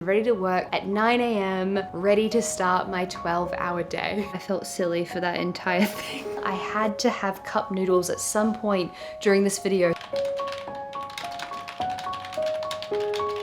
Ready to work at 9 a.m, ready to start my 12-hour day. I felt silly for that entire thing. I had to have cup noodles at some point during this video.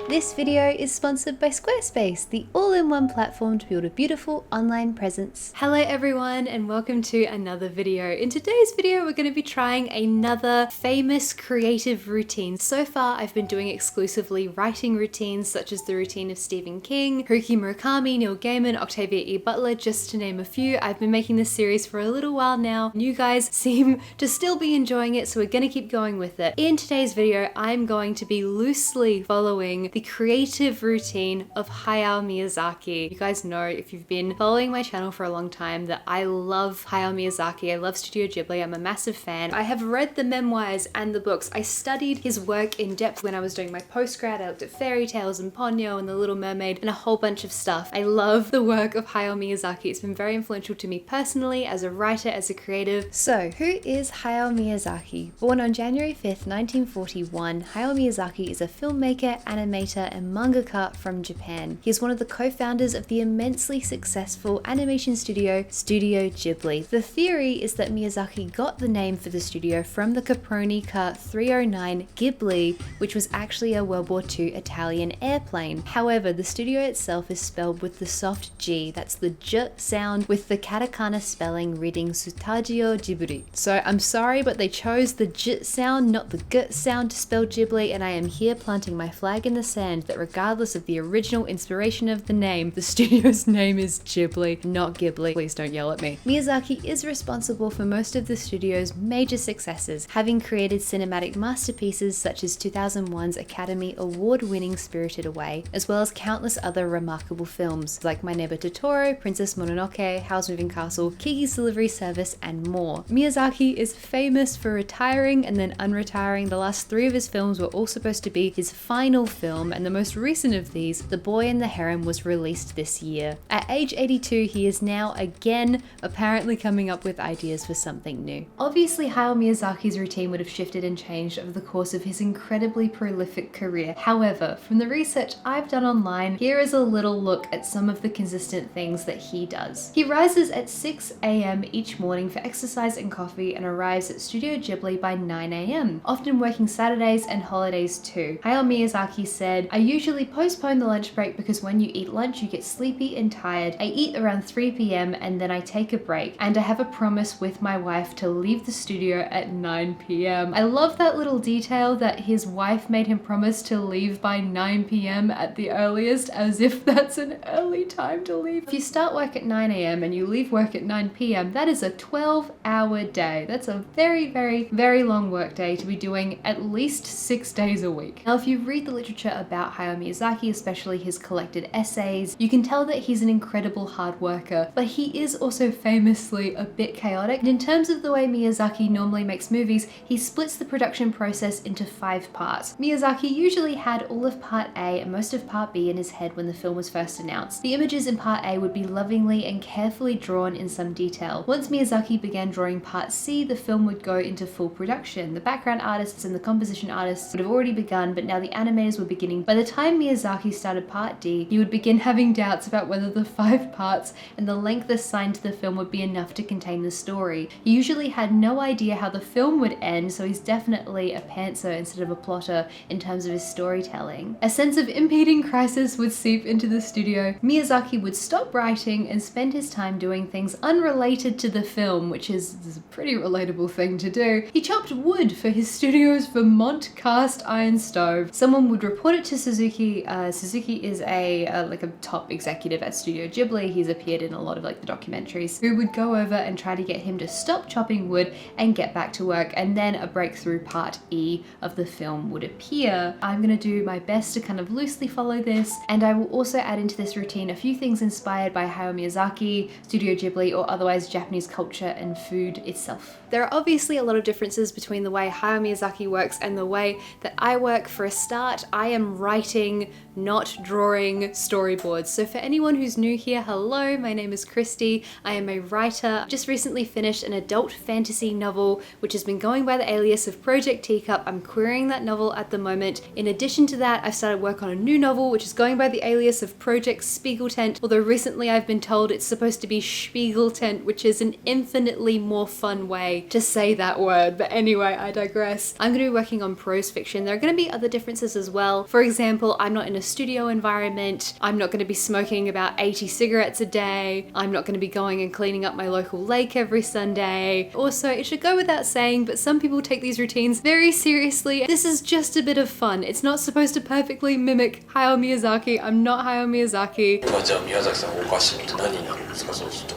This video is sponsored by Squarespace, the all-in-one platform to build a beautiful online presence. Hello everyone and welcome to another video. In today's video we're going to be trying another famous creative routine. So far I've been doing exclusively writing routines such as the routine of Stephen King, Haruki Murakami, Neil Gaiman, Octavia E. Butler, just to name a few. I've been making this series for a little while now and you guys seem to still be enjoying it, so we're going to keep going with it. In today's video I'm going to be loosely following the creative routine of Hayao Miyazaki. You guys know, if you've been following my channel for a long time, that I love Hayao Miyazaki. I love Studio Ghibli. I'm a massive fan. I have read the memoirs and the books. I studied his work in depth when I was doing my postgrad. I looked at fairy tales and Ponyo and The Little Mermaid and a whole bunch of stuff. I love the work of Hayao Miyazaki. It's been very influential to me personally, as a writer, as a creative. So, who is Hayao Miyazaki? Born on January 5th, 1941, Hayao Miyazaki is a filmmaker, animator, and mangaka from Japan. He is one of the co-founders of the immensely successful animation studio, Studio Ghibli. The theory is that Miyazaki got the name for the studio from the Caproni Car 309 Ghibli, which was actually a World War II Italian airplane. However, the studio itself is spelled with the soft G, that's the J sound, with the katakana spelling reading Studio Ghibli. So I'm sorry, but they chose the J sound, not the G sound, to spell Ghibli, and I am here planting my flag in the sand that regardless of the original inspiration of the name, the studio's name is Ghibli, not Ghibli. Please don't yell at me. Miyazaki is responsible for most of the studio's major successes, having created cinematic masterpieces such as 2001's Academy Award-winning Spirited Away, as well as countless other remarkable films like My Neighbor Totoro, Princess Mononoke, Howl's Moving Castle, Kiki's Delivery Service, and more. Miyazaki is famous for retiring and then unretiring. The last 3 of his films were all supposed to be his final film, and the most recent of these, The Boy and the Heron, was released this year. At age 82, he is now again apparently coming up with ideas for something new. Obviously, Hayao Miyazaki's routine would have shifted and changed over the course of his incredibly prolific career. However, from the research I've done online, here is a little look at some of the consistent things that he does. He rises at 6 a.m. each morning for exercise and coffee and arrives at Studio Ghibli by 9 a.m., often working Saturdays and holidays too. Hayao Miyazaki said, "I usually postpone the lunch break because when you eat lunch you get sleepy and tired. I eat around 3 p.m. and then I take a break, and I have a promise with my wife to leave the studio at 9 p.m. I love that little detail that his wife made him promise to leave by 9 p.m. at the earliest, as if that's an early time to leave. If you start work at 9 a.m. and you leave work at 9 p.m, that is a 12-hour day. That's a very, very, very long work day to be doing at least 6 days a week. Now, if you read the literature about Hayao Miyazaki, especially his collected essays, you can tell that he's an incredible hard worker, but he is also famously a bit chaotic. And in terms of the way Miyazaki normally makes movies, he splits the production process into 5 parts. Miyazaki usually had all of part A and most of part B in his head when the film was first announced. The images in part A would be lovingly and carefully drawn in some detail. Once Miyazaki began drawing part C, the film would go into full production. The background artists and the composition artists would have already begun, but now the animators were beginning. By the time Miyazaki started part D, he would begin having doubts about whether the 5 parts and the length assigned to the film would be enough to contain the story. He usually had no idea how the film would end, so he's definitely a pantser instead of a plotter in terms of his storytelling. A sense of impending crisis would seep into the studio. Miyazaki would stop writing and spend his time doing things unrelated to the film, which is a pretty relatable thing to do. He chopped wood for his studio's Vermont cast iron stove. Someone would report it to Suzuki. Suzuki is like a top executive at Studio Ghibli. He's appeared in a lot of the documentaries, who would go over and try to get him to stop chopping wood and get back to work, and then a breakthrough part E of the film would appear. I'm gonna do my best to kind of loosely follow this, and I will also add into this routine a few things inspired by Hayao Miyazaki, Studio Ghibli, or otherwise Japanese culture and food itself. There are obviously a lot of differences between the way Hayao Miyazaki works and the way that I work. For a start, I am am writing, not drawing storyboards. So for anyone who's new here, hello, my name is Christy. I am a writer. Just recently finished an adult fantasy novel, which has been going by the alias of Project Teacup. I'm querying that novel at the moment. In addition to that, I've started work on a new novel, which is going by the alias of Project Spiegeltent, although recently I've been told it's supposed to be Spiegeltent, which is an infinitely more fun way to say that word. But anyway, I digress. I'm going to be working on prose fiction. There are going to be other differences as well. For example, I'm not in a studio environment. I'm not going to be smoking about 80 cigarettes a day. I'm not going to be going and cleaning up my local lake every Sunday. Also, it should go without saying, but some people take these routines very seriously. This is just a bit of fun. It's not supposed to perfectly mimic Hayao Miyazaki. I'm not Hayao Miyazaki. じゃあ宮崎さんお菓子って何になるんですかそうすると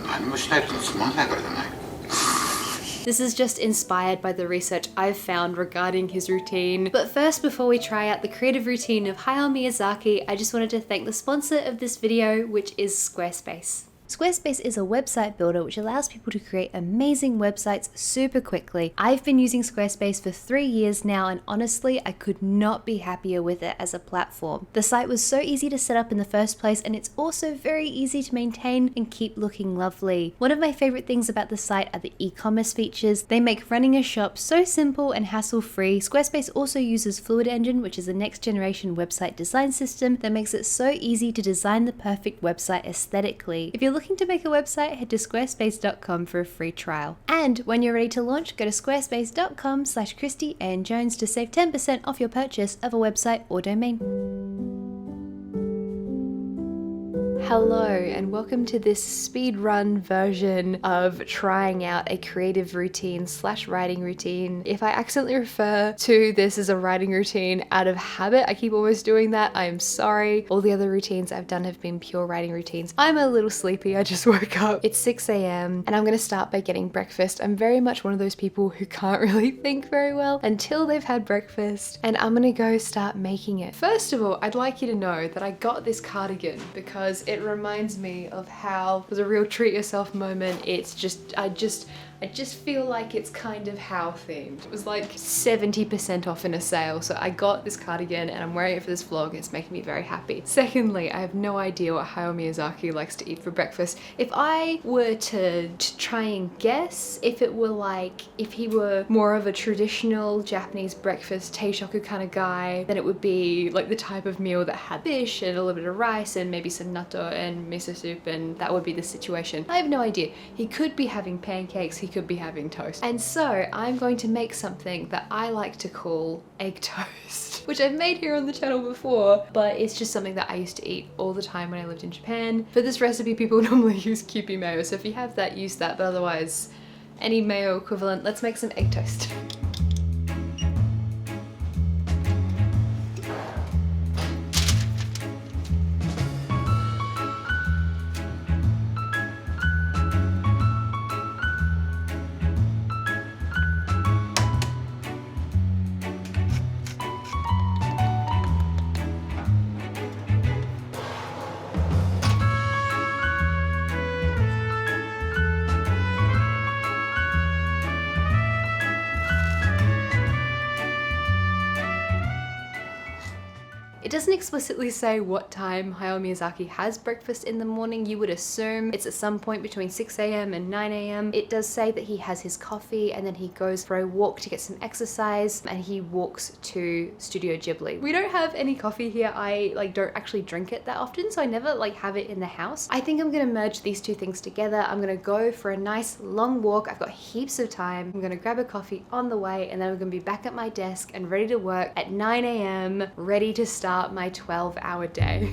何もしないとつまんないからじゃない This is just inspired by the research I've found regarding his routine. But first, before we try out the creative routine of Hayao Miyazaki, I just wanted to thank the sponsor of this video, which is Squarespace. Squarespace is a website builder which allows people to create amazing websites super quickly. I've been using Squarespace for 3 years now, and honestly, I could not be happier with it as a platform. The site was so easy to set up in the first place, and it's also very easy to maintain and keep looking lovely. One of my favorite things about the site are the e-commerce features. They make running a shop so simple and hassle-free. Squarespace also uses Fluid Engine, which is a next generation website design system that makes it so easy to design the perfect website aesthetically. If you're looking to make a website, head to squarespace.com for a free trial. And when you're ready to launch, go to squarespace.com/Christy to save 10% off your purchase of a website or domain. Hello and welcome to this speedrun version of trying out a creative routine / writing routine. If I accidentally refer to this as a writing routine out of habit, I keep almost doing that. I am sorry. All the other routines I've done have been pure writing routines. I'm a little sleepy. I just woke up. It's 6 a.m. and I'm going to start by getting breakfast. I'm very much one of those people who can't really think very well until they've had breakfast, and I'm going to go start making it. First of all, I'd like you to know that I got this cardigan because it reminds me of how it was a real treat yourself moment. It's just, I just feel like it's kind of how themed. It was like 70% off in a sale, so I got this cardigan and I'm wearing it for this vlog. It's making me very happy. Secondly, I have no idea what Hayao Miyazaki likes to eat for breakfast. If I were to try and guess, if he were more of a traditional Japanese breakfast teishoku kind of guy, then it would be like the type of meal that had fish and a little bit of rice and maybe some natto and miso soup, and that would be the situation. I have no idea. He could be having pancakes, he could be having toast. And so I'm going to make something that I like to call egg toast, which I've made here on the channel before, but it's just something that I used to eat all the time when I lived in Japan. For this recipe, people normally use Kewpie mayo, so if you have that, use that, but otherwise, any mayo equivalent. Let's make some egg toast. It doesn't explicitly say what time Hayao Miyazaki has breakfast in the morning. You would assume it's at some point between 6 a.m. and 9 a.m. It does say that he has his coffee and then he goes for a walk to get some exercise and he walks to Studio Ghibli. We don't have any coffee here. I don't actually drink it that often, so I never have it in the house. I think I'm gonna merge these two things together. I'm gonna go for a nice long walk. I've got heaps of time. I'm gonna grab a coffee on the way and then I'm gonna be back at my desk and ready to work at 9 a.m. ready to start my 12-hour day.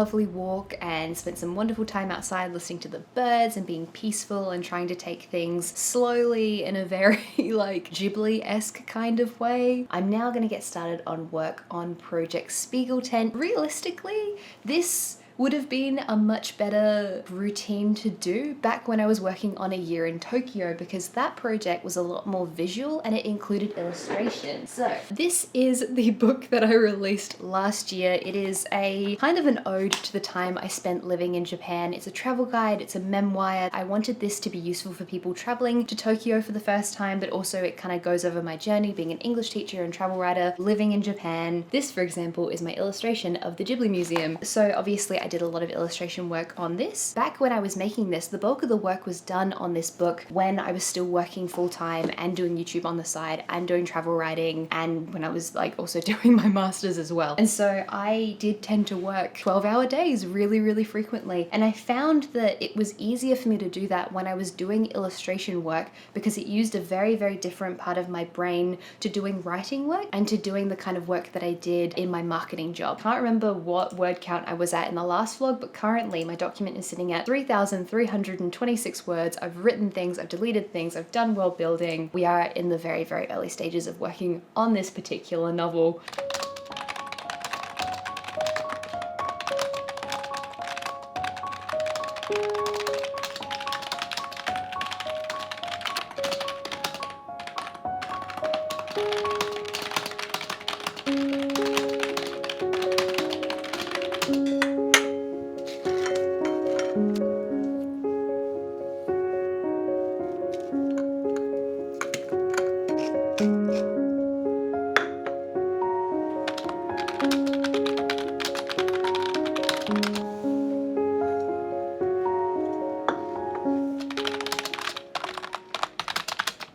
lovely walk and spent some wonderful time outside listening to the birds and being peaceful and trying to take things slowly in a very like Ghibli-esque kind of way. I'm now gonna get started on work on Project Spiegel Tent. Realistically, this would have been a much better routine to do back when I was working on A Year in Tōkyō, because that project was a lot more visual and it included illustration. So this is the book that I released last year. It is a kind of an ode to the time I spent living in Japan. It's a travel guide, it's a memoir. I wanted this to be useful for people traveling to Tokyo for the first time, but also it kind of goes over my journey being an English teacher and travel writer living in Japan. This, for example, is my illustration of the Ghibli Museum. So obviously I did a lot of illustration work on this. Back when I was making this, the bulk of the work was done on this book when I was still working full-time and doing YouTube on the side and doing travel writing, and when I was like also doing my masters as well. And so I did tend to work 12-hour days really frequently, and I found that it was easier for me to do that when I was doing illustration work because it used a very different part of my brain to doing writing work and to doing the kind of work that I did in my marketing job. Can't remember what word count I was at in the last vlog, but currently my document is sitting at 3,326 words. I've written things, I've deleted things, I've done world building. We are in the very early stages of working on this particular novel.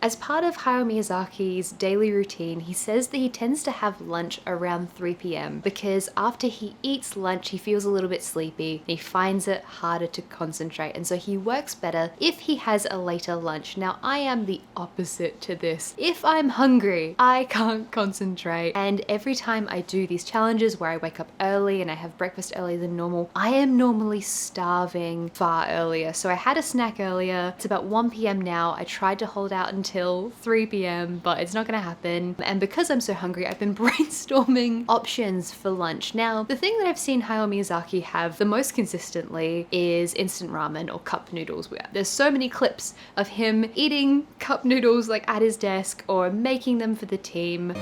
As part of Hayao Miyazaki's daily routine, he says that he tends to have lunch around 3 p.m. because after he eats lunch, he feels a little bit sleepy and he finds it harder to concentrate, and so he works better if he has a later lunch. Now, I am the opposite to this. If I'm hungry, I can't concentrate, and every time I do these challenges where I wake up early and I have breakfast earlier than normal, I am normally starving far earlier. So I had a snack earlier. It's about 1 p.m. now. I tried to hold out until 3 p.m. but it's not gonna happen, and because I'm so hungry, I've been brainstorming options for lunch. Now, the thing that I've seen Hayao Miyazaki have the most consistently is instant ramen or cup noodles. There's so many clips of him eating cup noodles like at his desk or making them for the team.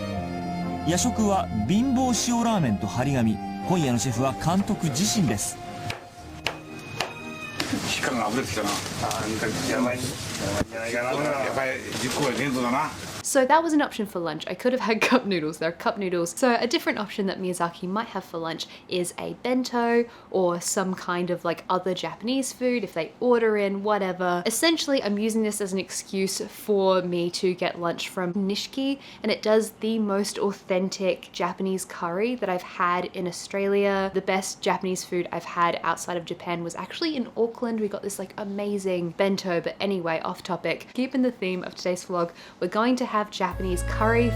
夜食は貧乏塩ラーメンと張り紙。今夜のシェフは監督自身です。時間が溢れてきたな。やばいんじゃないかな。やっぱり10個は限度だな。 So that was an option for lunch. I could have had cup noodles. There are cup noodles. So a different option that Miyazaki might have for lunch is a bento or some kind of like other Japanese food if they order in, whatever. Essentially, I'm using this as an excuse for me to get lunch from Nishiki, and it does the most authentic Japanese curry that I've had in Australia. The best Japanese food I've had outside of Japan was actually in Auckland. We got this like amazing bento, but anyway, off topic. Keeping the theme of today's vlog, we're going to have Japanese curry.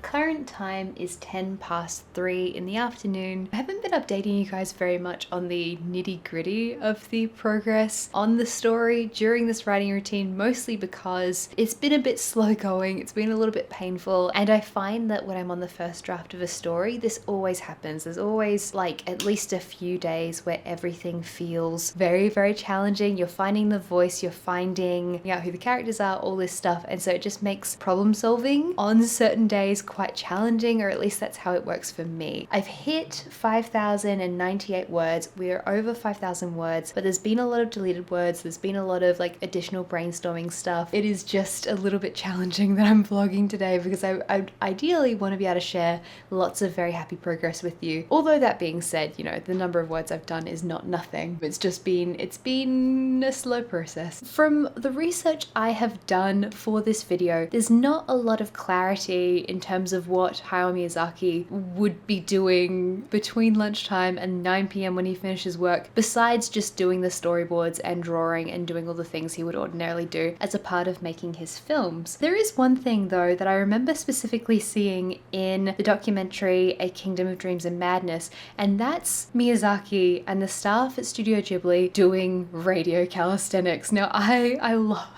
current time is 3 in the afternoon. I haven't been updating you guys very much on the nitty-gritty of the progress on the story during this writing routine, mostly because it's been a bit slow going, it's been a little bit painful, and I find that when I'm on the first draft of a story, this always happens. There's always like at least a few days where everything feels very, very challenging. You're finding the voice, you're finding out who the characters are, all this stuff, and so it just makes problem solving on certain days quite challenging, or at least that's how it works for me. I've hit 5,098 words. We're over 5,000 words, but there's been a lot of deleted words, there's been a lot of like additional brainstorming stuff. It is just a little bit challenging that I'm vlogging today because I ideally want to be able to share lots of very happy progress with you. Although that being said, you know, the number of words I've done is not nothing. It's been a slow process. From the research I have done for this video, there's not a lot of clarity in terms of what Hayao Miyazaki would be doing between lunchtime and 9 p.m. when he finishes work, besides just doing the storyboards and drawing and doing all the things he would ordinarily do as a part of making his films. There is one thing though that I remember specifically seeing in the documentary A Kingdom of Dreams and Madness, and that's Miyazaki and the staff at Studio Ghibli doing radio calisthenics. Now I love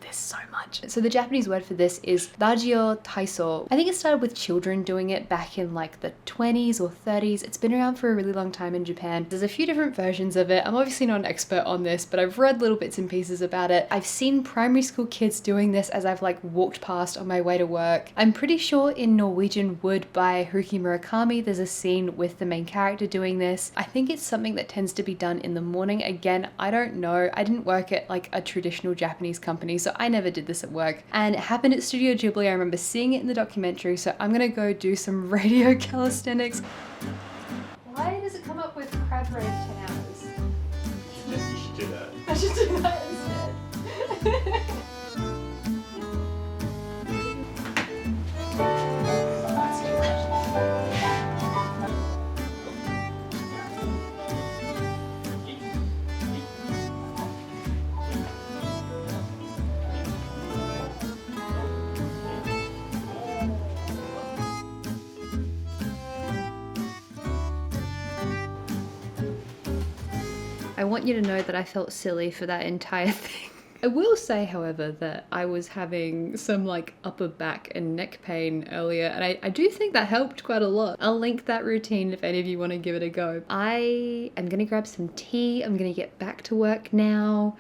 this so much. So the Japanese word for this is Rajio Taiso. I think it started with children doing it back in like the 20s or 30s. It's been around for a really long time in Japan. There's a few different versions of it. I'm obviously not an expert on this, but I've read little bits and pieces about it. I've seen primary school kids doing this as I've like walked past on my way to work. I'm pretty sure in Norwegian Wood by Haruki Murakami, there's a scene with the main character doing this. I think it's something that tends to be done in the morning. Again, I don't know. I didn't work at like a traditional Japanese company, so I never did this at work. And it happened at Studio Ghibli. I remember seeing it in the documentary, so I'm gonna go do some radio calisthenics. Why does it come up with crab rave 10 hours? You should do that. I should do that instead. I want you to know that I felt silly for that entire thing. I will say, however, that I was having some like upper back and neck pain earlier, and I do think that helped quite a lot. I'll link that routine if any of you want to give it a go. I am gonna grab some tea. I'm gonna get back to work now.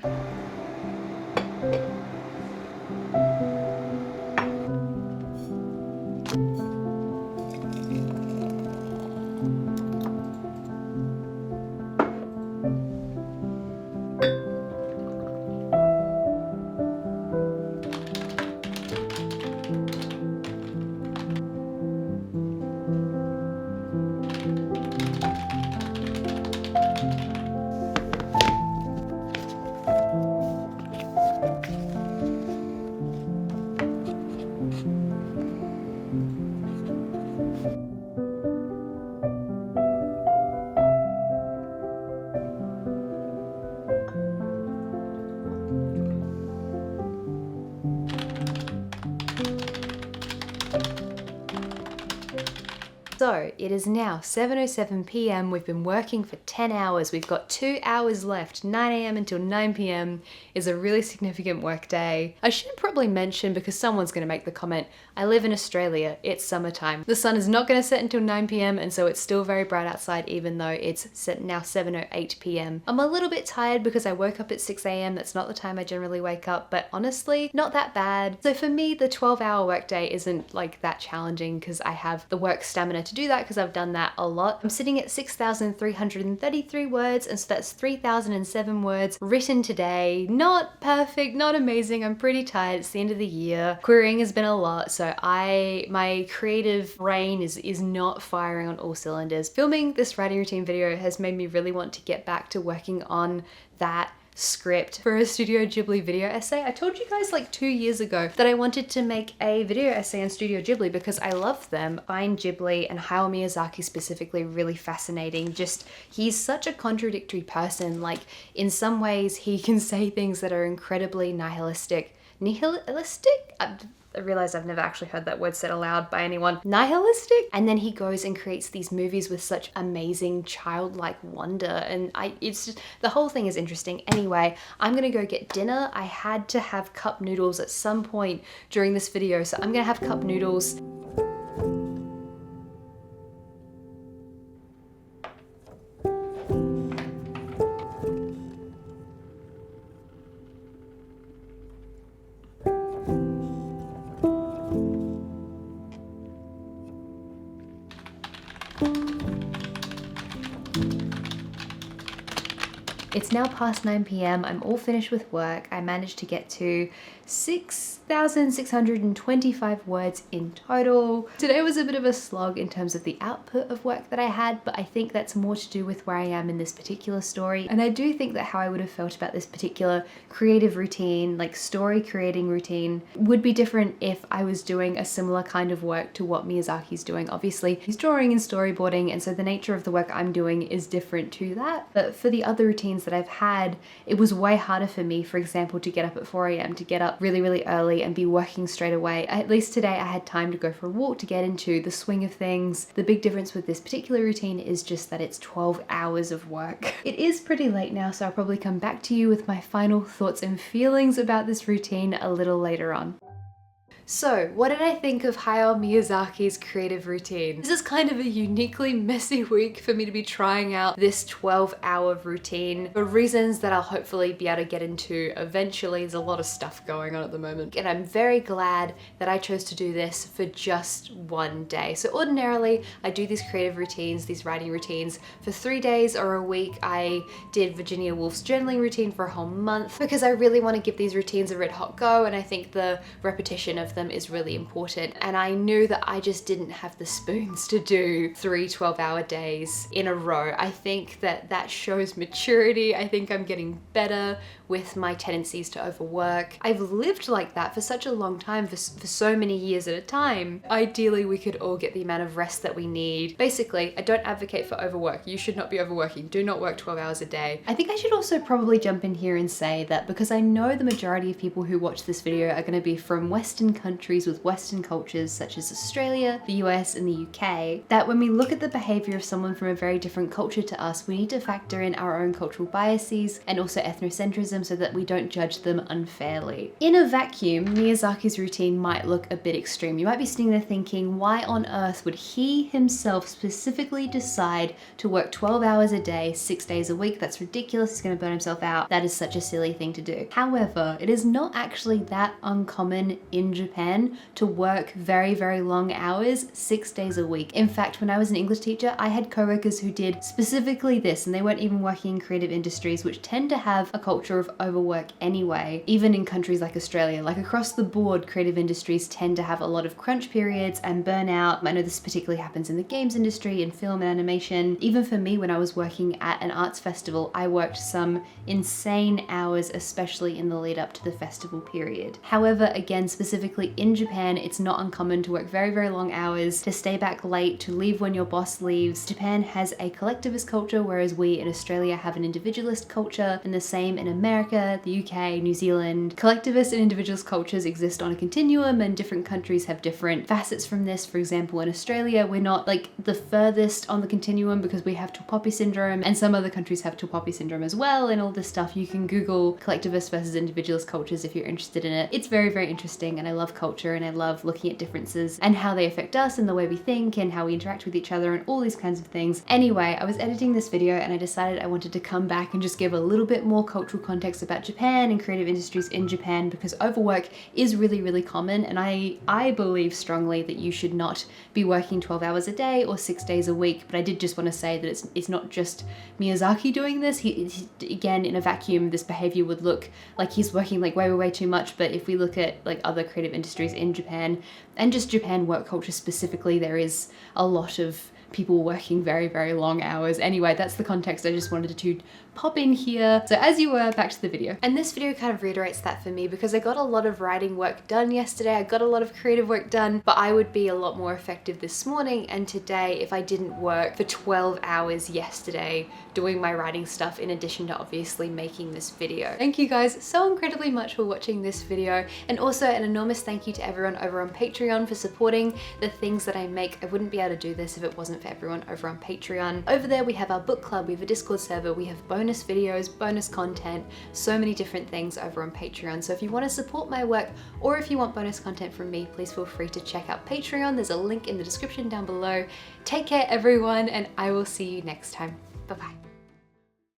So it is now 7:07 p.m. We've been working for 10 hours. We've got 2 hours left. 9 a.m. until 9 p.m. is a really significant work day. I should probably mention, because someone's going to make the comment, I live in Australia. It's summertime. The sun is not going to set until 9 p.m. and so it's still very bright outside even though it's now 7:08 p.m. I'm a little bit tired because I woke up at 6 a.m. That's not the time I generally wake up, but honestly, not that bad. So for me, the 12-hour workday isn't like that challenging because I have the work stamina to do that because I've done that a lot. I'm sitting at 6,333 words, and so that's 3,007 words written today. Not perfect, not amazing. I'm pretty tired. It's the end of the year. Querying has been a lot, so my creative brain is not firing on all cylinders. Filming this writing routine video has made me really want to get back to working on that script for a Studio Ghibli video essay. I told you guys like 2 years ago that I wanted to make a video essay on Studio Ghibli because I love them. I find Ghibli and Hayao Miyazaki specifically really fascinating. Just, he's such a contradictory person. Like, in some ways he can say things that are incredibly nihilistic? I realized I've never actually heard that word said aloud by anyone. Nihilistic? And then he goes and creates these movies with such amazing childlike wonder, and it's just, the whole thing is interesting. Anyway, I'm gonna go get dinner. I had to have cup noodles at some point during this video, so I'm gonna have cup noodles. It's now past 9 p.m. I'm all finished with work. I managed to get to 6,625 words in total. Today was a bit of a slog in terms of the output of work that I had, but I think that's more to do with where I am in this particular story. And I do think that how I would have felt about this particular creative routine, like story creating routine, would be different if I was doing a similar kind of work to what Miyazaki's doing. Obviously, he's drawing and storyboarding, and so the nature of the work I'm doing is different to that. But for the other routines that I've had, it was way harder for me, for example, to get up at 4 a.m, to get up really early and be working straight away. At least today I had time to go for a walk to get into the swing of things. The big difference with this particular routine is just that it's 12 hours of work. It is pretty late now, so I'll probably come back to you with my final thoughts and feelings about this routine a little later on. So, what did I think of Hayao Miyazaki's creative routine? This is kind of a uniquely messy week for me to be trying out this 12-hour routine for reasons that I'll hopefully be able to get into eventually. There's a lot of stuff going on at the moment, and I'm very glad that I chose to do this for just one day. So ordinarily, I do these creative routines, these writing routines for 3 days or a week. I did Virginia Woolf's journaling routine for a whole month because I really want to give these routines a red hot go, and I think the repetition of them is really important. And I knew that I just didn't have the spoons to do 3 12-hour days in a row. I think that that shows maturity. I think I'm getting better with my tendencies to overwork. I've lived like that for such a long time, for so many years at a time. Ideally, we could all get the amount of rest that we need. Basically, I don't advocate for overwork. You should not be overworking. Do not work 12 hours a day. I think I should also probably jump in here and say that because I know the majority of people who watch this video are going to be from Western countries with Western cultures such as Australia, the US, and the UK, that when we look at the behavior of someone from a very different culture to us, we need to factor in our own cultural biases and also ethnocentrism so that we don't judge them unfairly. In a vacuum, Miyazaki's routine might look a bit extreme. You might be sitting there thinking, why on earth would he himself specifically decide to work 12 hours a day, 6 days a week? That's ridiculous. He's going to burn himself out. That is such a silly thing to do. However, it is not actually that uncommon in Japan to work very long hours, 6 days a week. In fact, when I was an English teacher, I had co-workers who did specifically this, and they weren't even working in creative industries, which tend to have a culture of overwork anyway, even in countries like Australia. Like across the board, creative industries tend to have a lot of crunch periods and burnout. I know this particularly happens in the games industry and film and animation. Even for me, when I was working at an arts festival, I worked some insane hours, especially in the lead up to the festival period. However, again, specifically in Japan, it's not uncommon to work very long hours, to stay back late, to leave when your boss leaves. Japan has a collectivist culture, whereas we in Australia have an individualist culture, and the same in America, the UK, New Zealand. Collectivist and individualist cultures exist on a continuum, and different countries have different facets from this. For example, in Australia, we're not like the furthest on the continuum because we have tall poppy syndrome, and some other countries have tall poppy syndrome as well, and all this stuff. You can Google collectivist versus individualist cultures if you're interested in it. It's very interesting, and I love culture, and I love looking at differences and how they affect us and the way we think and how we interact with each other and all these kinds of things. Anyway, I was editing this video and I decided I wanted to come back and just give a little bit more cultural context about Japan and creative industries in Japan, because overwork is really common, and I believe strongly that you should not be working 12 hours a day or 6 days a week. But I did just want to say that it's not just Miyazaki doing this. He again, in a vacuum, this behavior would look like he's working like way too much. But if we look at like other creative industries in Japan and just Japan work culture specifically, there is a lot of people working very, very long hours. Anyway, that's the context I just wanted to pop in here. So as you were, back to the video. And this video kind of reiterates that for me because I got a lot of writing work done yesterday. I got a lot of creative work done, but I would be a lot more effective this morning and today if I didn't work for 12 hours yesterday doing my writing stuff in addition to obviously making this video. Thank you guys so incredibly much for watching this video, and also an enormous thank you to everyone over on Patreon for supporting the things that I make. I wouldn't be able to do this if it wasn't for everyone over on Patreon. Over there we have our book club, we have a Discord server, we have bonus videos, bonus content, so many different things over on Patreon. So if you want to support my work or if you want bonus content from me, please feel free to check out Patreon. There's a link in the description down below. Take care everyone, and I will see you next time. Bye bye.